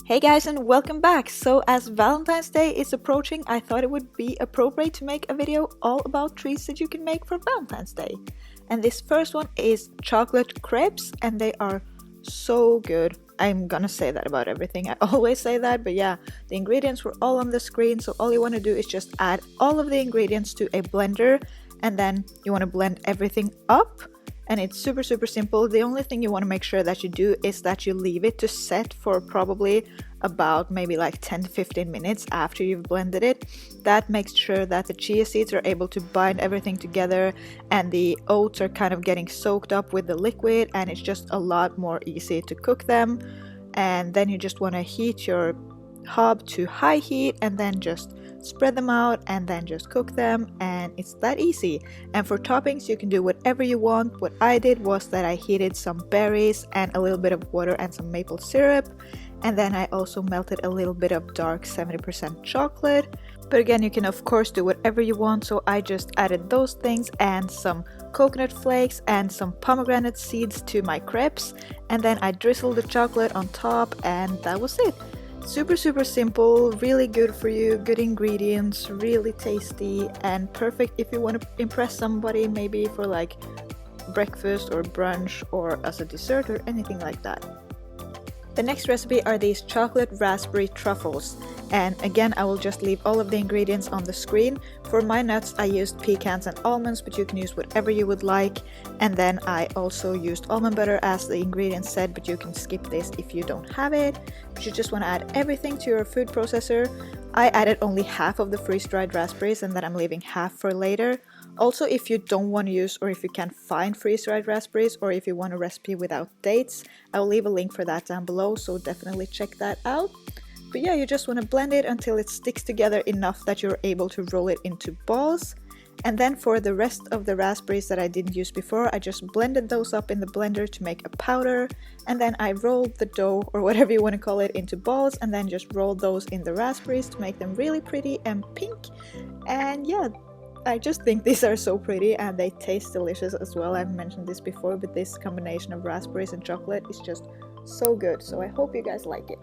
Hey guys, and welcome back! So as Valentine's Day is approaching, I thought it would be appropriate to make a video all about treats that you can make for Valentine's Day. And this first one is chocolate crepes, and they are so good. I'm gonna say that about everything. I always say that, but yeah, the ingredients were all on the screen, so all you want to do is just add all of the ingredients to a blender, and then you want to blend everything up. And it's super simple. The only thing you want to make sure that you do is that you leave it to set for probably about maybe like 10 to 15 minutes after you've blended it. That makes sure that the chia seeds are able to bind everything together and the oats are kind of getting soaked up with the liquid, and it's just a lot more easy to cook them. And then you just want to heat your hob to high heat and then just spread them out and then just cook them, and it's that easy. And for toppings, you can do whatever you want. What I did was that I heated some berries and a little bit of water and some maple syrup, and then I also melted a little bit of dark 70% chocolate. But again, you can of course do whatever you want, so I just added those things and some coconut flakes and some pomegranate seeds to my crepes, and then I drizzled the chocolate on top, and that was it. Super simple, really good for you, good ingredients, really tasty, and perfect if you want to impress somebody, maybe for like breakfast or brunch or as a dessert or anything like that. The next recipe are these chocolate raspberry truffles, and again I will just leave all of the ingredients on the screen. For my nuts I used pecans and almonds, but you can use whatever you would like. And then I also used almond butter as the ingredients said, but you can skip this if you don't have it. But you just want to add everything to your food processor. I added only half of the freeze-dried raspberries, and then I'm leaving half for later. Also, if you don't want to use, or if you can't find freeze-dried raspberries, or if you want a recipe without dates, I'll leave a link for that down below, so definitely check that out. But yeah, you just want to blend it until it sticks together enough that you're able to roll it into balls. And then for the rest of the raspberries that I didn't use before, I just blended those up in the blender to make a powder, and then I rolled the dough, or whatever you want to call it, into balls, and then just rolled those in the raspberries to make them really pretty and pink. And yeah, I just think these are so pretty and they taste delicious as well. I've mentioned this before, but this combination of raspberries and chocolate is just so good, so I hope you guys like it.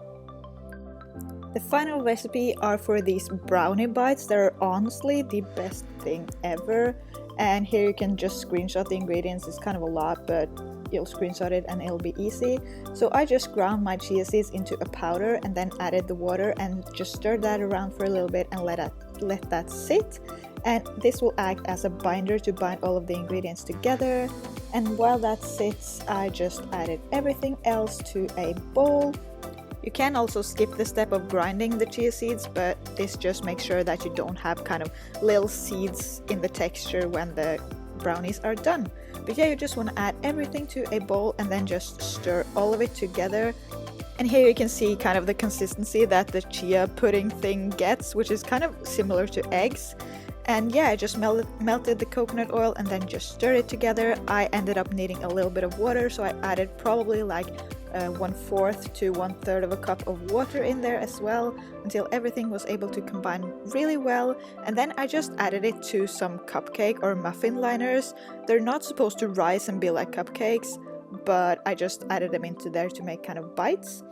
The final recipe are for these brownie bites. They're honestly the best thing ever, and here you can just screenshot the ingredients. It's kind of a lot, but you'll screenshot it and it'll be easy. So I just ground my chia seeds into a powder and then added the water and just stirred that around for a little bit and let that sit. And this will act as a binder to bind all of the ingredients together. And while that sits, I just added everything else to a bowl. You can also skip the step of grinding the chia seeds, but this just makes sure that you don't have kind of little seeds in the texture when the brownies are done. But yeah, you just want to add everything to a bowl and then just stir all of it together. And here you can see kind of the consistency that the chia pudding thing gets, which is kind of similar to eggs. And yeah, I just melted the coconut oil and then just stirred it together. I ended up needing a little bit of water, so I added probably like 1/4 to 1/3 of a cup of water in there as well, until everything was able to combine really well. And then I just added it to some cupcake or muffin liners. They're not supposed to rise and be like cupcakes, but I just added them into there to make kind of bites.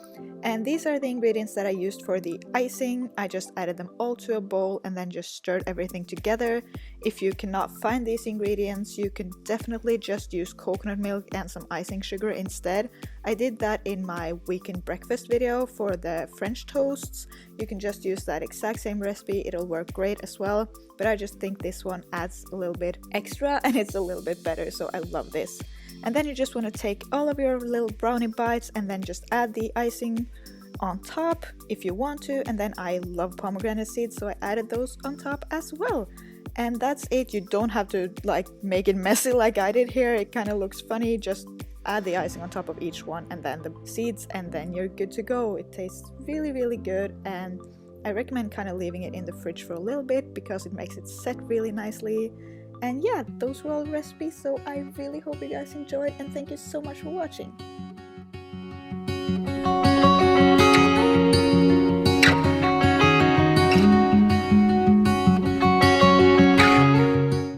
And these are the ingredients that I used for the icing. I just added them all to a bowl and then just stirred everything together. If you cannot find these ingredients, you can definitely just use coconut milk and some icing sugar instead. I did that in my weekend breakfast video for the French toasts. You can just use that exact same recipe, it'll work great as well. But I just think this one adds a little bit extra and it's a little bit better, so I love this. And then you just want to take all of your little brownie bites and then just add the icing on top if you want to. And then I love pomegranate seeds, so I added those on top as well. And that's it. You don't have to like make it messy like I did here. It kind of looks funny. Just add the icing on top of each one and then the seeds, and then you're good to go. It tastes really good, and I recommend kind of leaving it in the fridge for a little bit because it makes it set really nicely. And yeah, those were all the recipes, so I really hope you guys enjoyed, and thank you so much for watching.